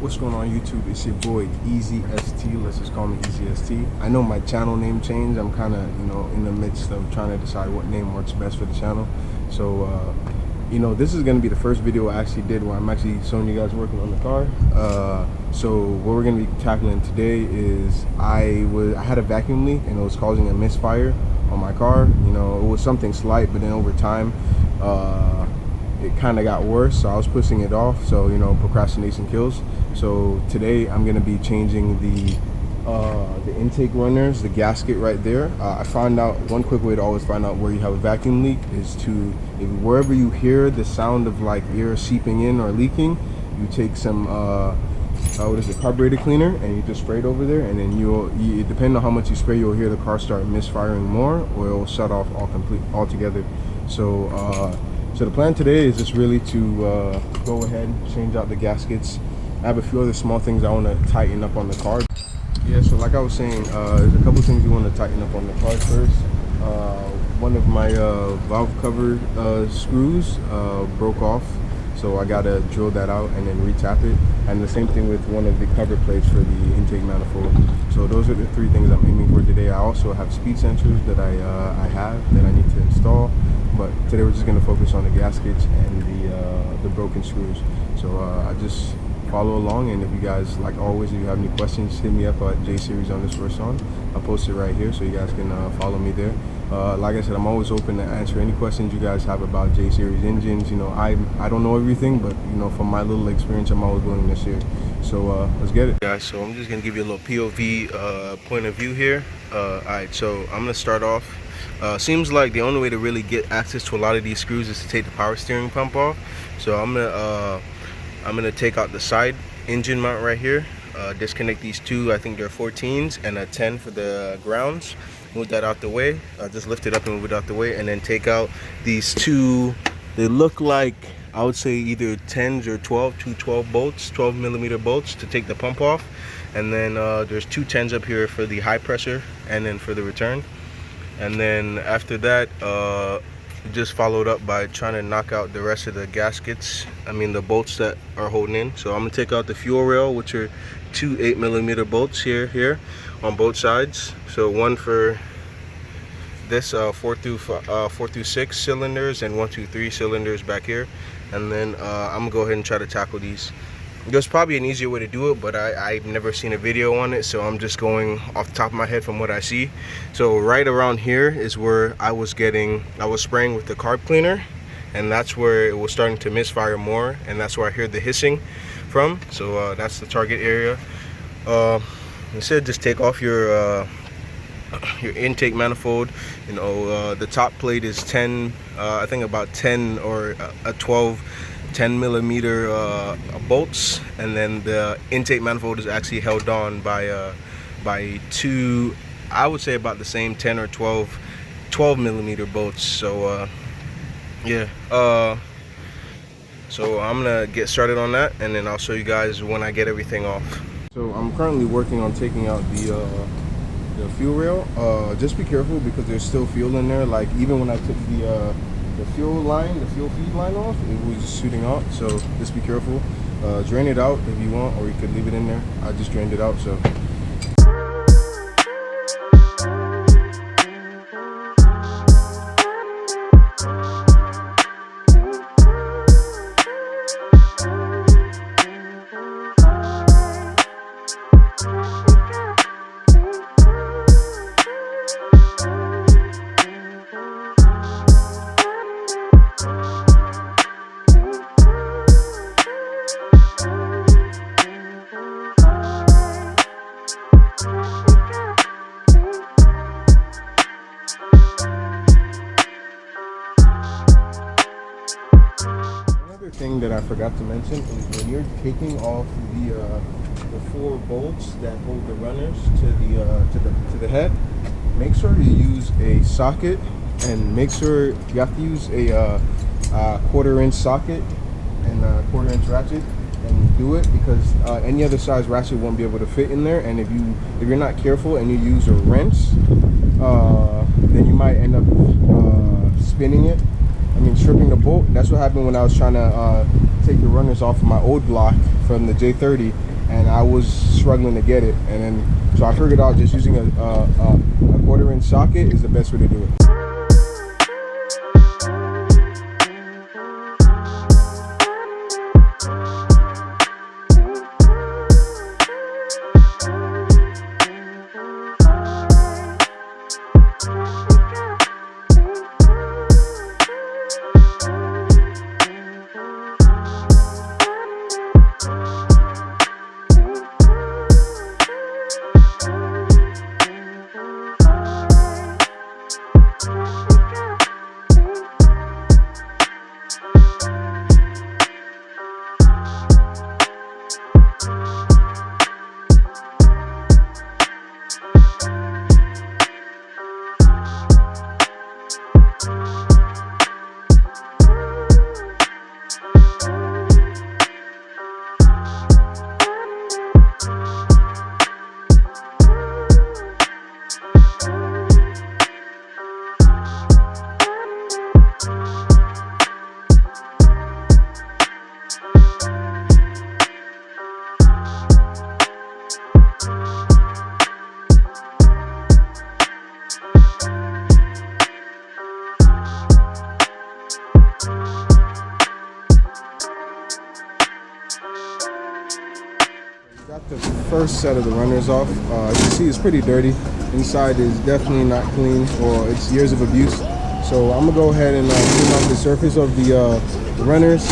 What's going on YouTube? It's your boy Easy ST. Let's just call me Easy ST. I know my channel name changed. I'm kind of, in the midst of trying to decide what name works best for the channel. So, this is going to be the first video I actually did where I'm actually showing you guys working on the car. So what we're going to be tackling today is I had a vacuum leak and it was causing a misfire on my car. It was something slight, but then over time, it kind of got worse, so I was pushing it off. So procrastination kills. So today I'm going to be changing the intake runners, the gasket right there. I found out one quick way to always find out where you have a vacuum leak is wherever you hear the sound of like air seeping in or leaking, you take some carburetor cleaner and you just spray it over there, and then depending on how much you spray, you'll hear the car start misfiring more, or it'll shut off altogether. So so the plan today is just really to go ahead and change out the gaskets. I have a few other small things I want to tighten up on the car. Yeah, so like I was saying, there's a couple things you want to tighten up on the car first. One of my valve cover screws broke off, so I gotta drill that out and then retap it. And the same thing with one of the cover plates for the intake manifold. So those are the three things I'm aiming for today. I also have speed sensors that I need to install, but today we're just gonna focus on the gaskets and the broken screws. So I just follow along, and if you guys, like always, if you have any questions, hit me up at JSeriesSong. I'll post it right here so you guys can follow me there. Like I said, I'm always open to answer any questions you guys have about J Series engines. I don't know everything, but from my little experience, I'm always willing to share. So let's get it, guys. So I'm just gonna give you a little POV point of view here. Alright, so I'm gonna start off. Seems like the only way to really get access to a lot of these screws is to take the power steering pump off. So I'm gonna take out the side engine mount right here, disconnect these two, I think they're 14s, and a 10 for the grounds. Move that out the way. Just lift it up and move it out the way, and then take out these two. They look like, I would say, either 10s or 12 bolts, 12 millimeter bolts to take the pump off. And then there's two 10s up here for the high pressure and then for the return. And then after that, just followed up by trying to knock out the rest of the gaskets, the bolts that are holding in. So I'm gonna take out the fuel rail, which are two 8 millimeter bolts here on both sides. So one for this 4 through 6 cylinders and 1, 2, 3 cylinders back here. And then I'm gonna go ahead and try to tackle these. There's probably an easier way to do it, but I've never seen a video on it, so I'm just going off the top of my head from what I see. So right around here is where I was spraying with the carb cleaner, and that's where it was starting to misfire more, and that's where I heard the hissing from. So that's the target area. Instead, just take off your intake manifold. The top plate is 10, I think about 10 or a 12 10 millimeter bolts, and then the intake manifold is actually held on by two, I would say about the same 10 or 12 millimeter bolts. So yeah, so I'm gonna get started on that, and then I'll show you guys when I get everything off. So I'm currently working on taking out the fuel rail. Just be careful because there's still fuel in there. Like even when I took the fuel feed line off, it was just shooting out. So just be careful. Drain it out if you want, or you could leave it in there. I just drained it out. So thing that I forgot to mention is when you're taking off the 4 bolts that hold the runners to the head, make sure you use a socket, and make sure you have to use a 1/4-inch socket and a 1/4-inch ratchet, and do it because any other size ratchet won't be able to fit in there. And if you're not careful and you use a wrench, then you might end up spinning it. Stripping the bolt. That's what happened when I was trying to take the runners off of my old block from the J30. I was struggling to get it, and then so I figured out just using a 1/4" socket is the best way to do it. Got the first set of the runners off. As you see, it's pretty dirty. Inside is definitely not clean, or it's years of abuse. So I'm gonna go ahead and clean off the surface of the runners,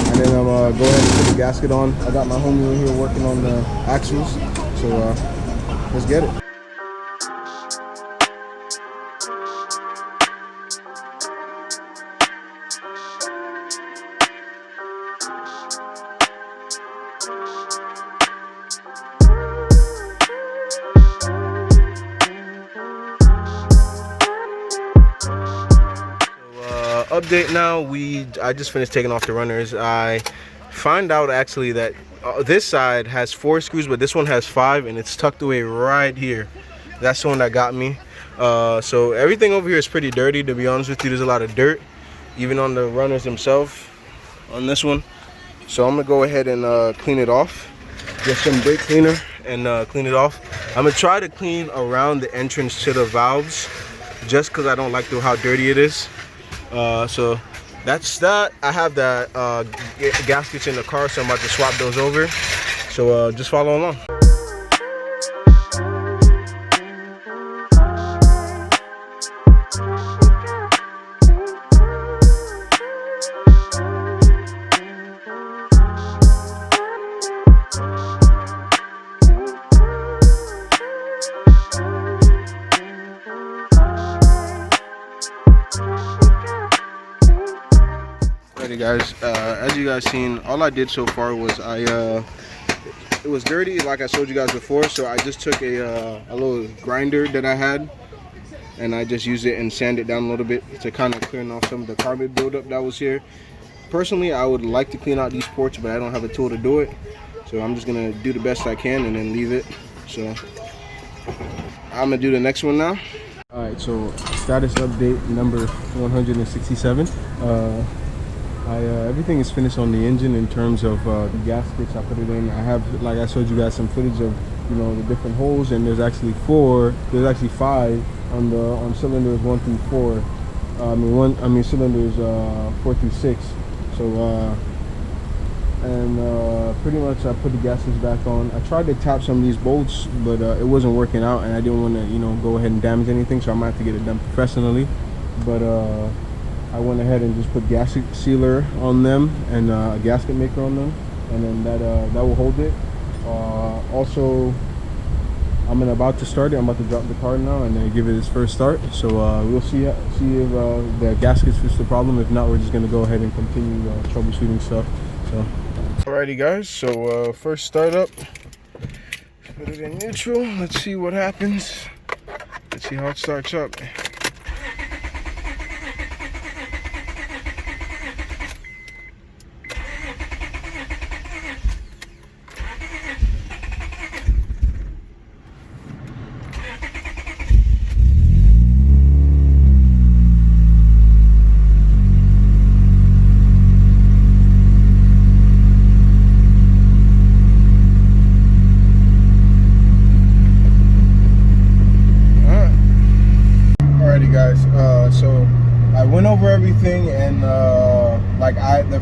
and then I'm gonna go ahead and put the gasket on. I got my homie in here working on the axles, so let's get it. Update now, I just finished taking off the runners. I find out actually that this side has 4 screws, but this one has 5, and it's tucked away right here. That's the one that got me. So everything over here is pretty dirty, to be honest with you. There's a lot of dirt even on the runners themselves on this one. So I'm gonna go ahead and clean it off, get some brake cleaner and clean it off. I'm gonna try to clean around the entrance to the valves, just because I don't like how dirty it is. So that's that. I have the gaskets in the car, so I'm about to swap those over. So just follow along. Alrighty guys, as you guys seen, all I did so far was it was dirty like I showed you guys before, so I just took a little grinder that I had, and I just used it and sanded it down a little bit to kind of clear off some of the carbon buildup that was here. Personally, I would like to clean out these ports, but I don't have a tool to do it, so I'm just gonna do the best I can and then leave it. So I'm gonna do the next one now. Alright, so status update number 167. Everything is finished on the engine in terms of the gaskets. I put it in. I have, like I showed you guys, some footage of the different holes, and there's actually 5 on cylinders 1 through 4. Cylinders 4 through 6. So pretty much I put the gaskets back on. I tried to tap some of these bolts, but it wasn't working out, and I didn't want to go ahead and damage anything, so I might have to get it done professionally. But I went ahead and just put gasket sealer on them and a gasket maker on them, and then that will hold it. Also, I'm about to start it. I'm about to drop the car now and then give it its first start. So we'll see if the gaskets fix the problem. If not, we're just gonna go ahead and continue troubleshooting stuff. So, alrighty guys. So first start up. Put it in neutral. Let's see what happens. Let's see how it starts up.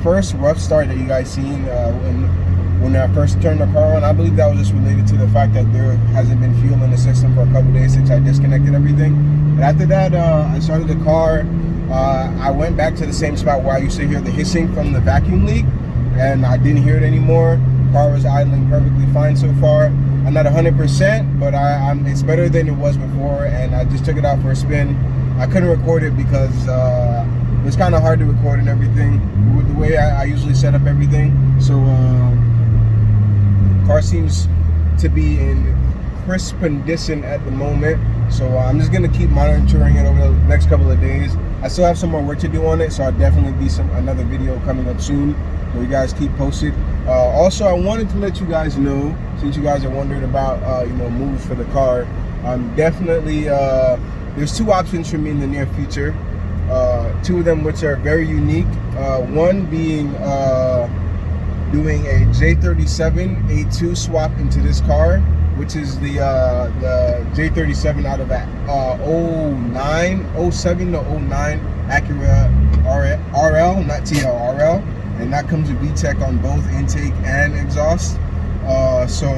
first rough start that you guys seen when I first turned the car on, I believe that was just related to the fact that there hasn't been fuel in the system for a couple days since I disconnected everything. But after that, I started the car. I went back to the same spot where I used to hear the hissing from the vacuum leak, and I didn't hear it anymore. Car was idling perfectly fine so far. I'm not 100%, but it's better than it was before, and I just took it out for a spin. I couldn't record it because it was kind of hard to record and everything with the way I usually set up everything. So car seems to be in crisp condition at the moment, so I'm just gonna keep monitoring it over the next couple of days. I still have some more work to do on it, so I'll definitely be another video coming up soon, so you guys keep posted. Also, I wanted to let you guys know, since you guys are wondering about moves for the car, I'm definitely there's two options for me in the near future, two of them which are very unique. One being doing a J32a3 swap into this car, which is the J37 out of that 07 to 09 Acura RL, not TL, RL, and that comes with VTEC on both intake and exhaust. So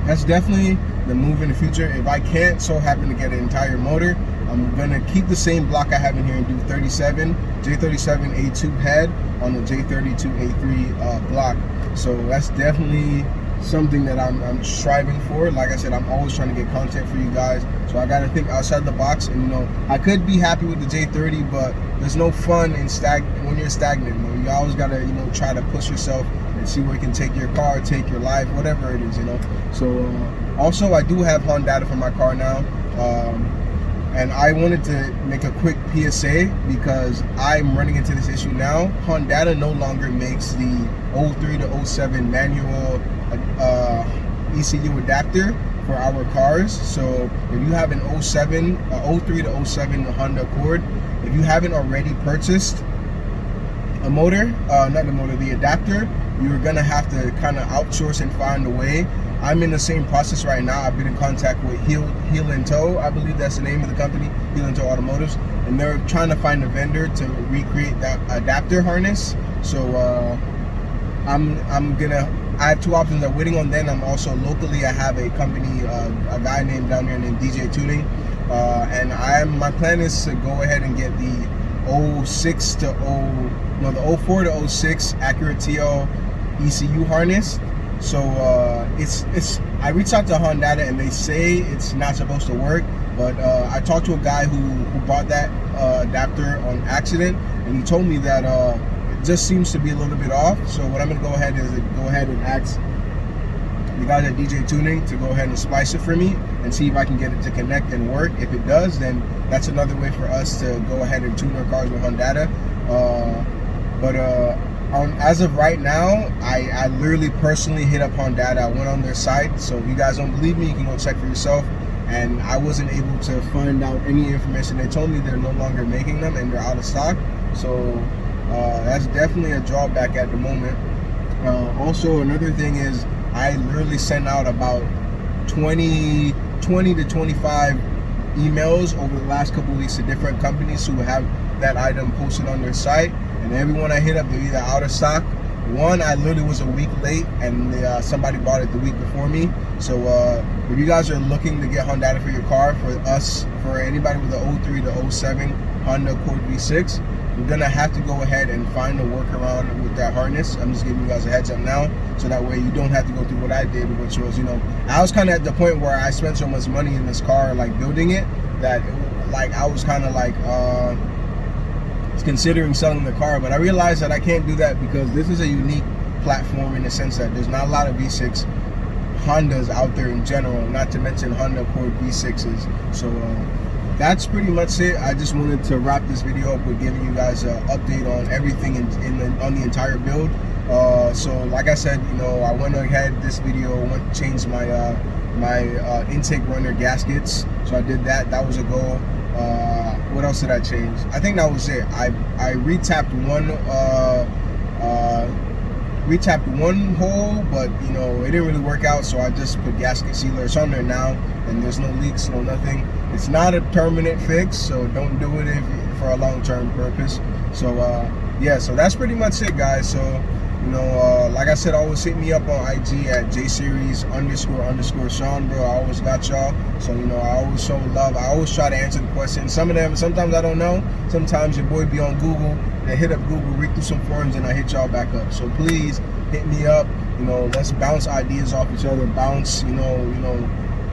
that's definitely the move in the future. If I can't so happen to get an entire motor, I'm gonna keep the same block I have in here and do J37a2 head on the J32a3 block. So that's definitely something that I'm striving for. Like I said, I'm always trying to get content for you guys, so I gotta think outside the box. And I could be happy with the J30, but there's no fun in when you're stagnant. You always gotta try to push yourself and see where you can take your car, take your life, whatever it is. So also I do have Honda for my car now, and I wanted to make a quick PSA because I'm running into this issue now. Honda no longer makes the 03 to 07 manual ECU adapter for our cars. So if you have an 03 to 07 Honda Accord, if you haven't already purchased a motor, the adapter, you're gonna have to kind of outsource and find a way. I'm in the same process right now. I've been in contact with Heel and Toe, I believe that's the name of the company, Heel and Toe Automotives, and they're trying to find a vendor to recreate that adapter harness. So I have two options. I'm waiting on them. I'm also locally, I have a company, a guy named down here named DJ Tuning, and my plan is to go ahead and get the 04 to 06 Acura TL ECU harness. So I reached out to Honda and they say it's not supposed to work, but I talked to a guy who bought that adapter on accident, and he told me that it just seems to be a little bit off. So what I'm gonna go ahead and ask the guys at DJ Tuning to go ahead and splice it for me and see if I can get it to connect and work. If it does, then that's another way for us to go ahead and tune our cars with Honda. As of right now, I literally personally hit up Honda. I went on their site, so if you guys don't believe me, you can go check for yourself. And I wasn't able to find out any information. They told me they're no longer making them and they're out of stock. So that's definitely a drawback at the moment. Also, another thing is I literally sent out about 20 to 25 emails over the last couple of weeks to different companies who have that item posted on their site, and everyone I hit up, they're either out of stock. One, I literally was a week late, and somebody bought it the week before me. So if you guys are looking to get Honda for your car, for anybody with a 03 to 07 Honda Accord V6, you're gonna have to go ahead and find a workaround with that harness. I'm just giving you guys a heads up now, so that way you don't have to go through what I did, which was, I was kind of at the point where I spent so much money in this car, like building it, that I was kind of like considering selling the car, but I realized that I can't do that because this is a unique platform in the sense that there's not a lot of V6 Hondas out there in general, not to mention Honda Accord V6s. So that's pretty much it. I just wanted to wrap this video up with giving you guys an update on everything on the entire build. So like I said, I went ahead this video, changed my intake runner gaskets. So I did that. That was a goal. What else did I change? I think that was it. I retapped one hole, but it didn't really work out, so I just put gasket sealer. It's on there now, and there's no leaks, no nothing. It's not a permanent fix, so don't do it for a long-term purpose. So yeah, so that's pretty much it, guys. So, you know, like I said, always hit me up on IG at jseries__Sean, bro. I always got y'all. So, you know, I always show love. I always try to answer the questions. Some of them, sometimes I don't know. Sometimes your boy be on Google. They hit up Google, read through some forums, and I hit y'all back up. So please hit me up. You know, let's bounce ideas off each other. Bounce, you know,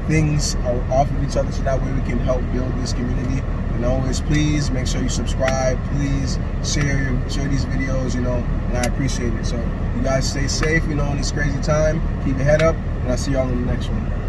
things off of each other, so that way we can help build this community. And always, please make sure you subscribe. Please share these videos, you know, and I appreciate it. So you guys stay safe, you know, in this crazy time. Keep your head up, and I'll see y'all in the next one.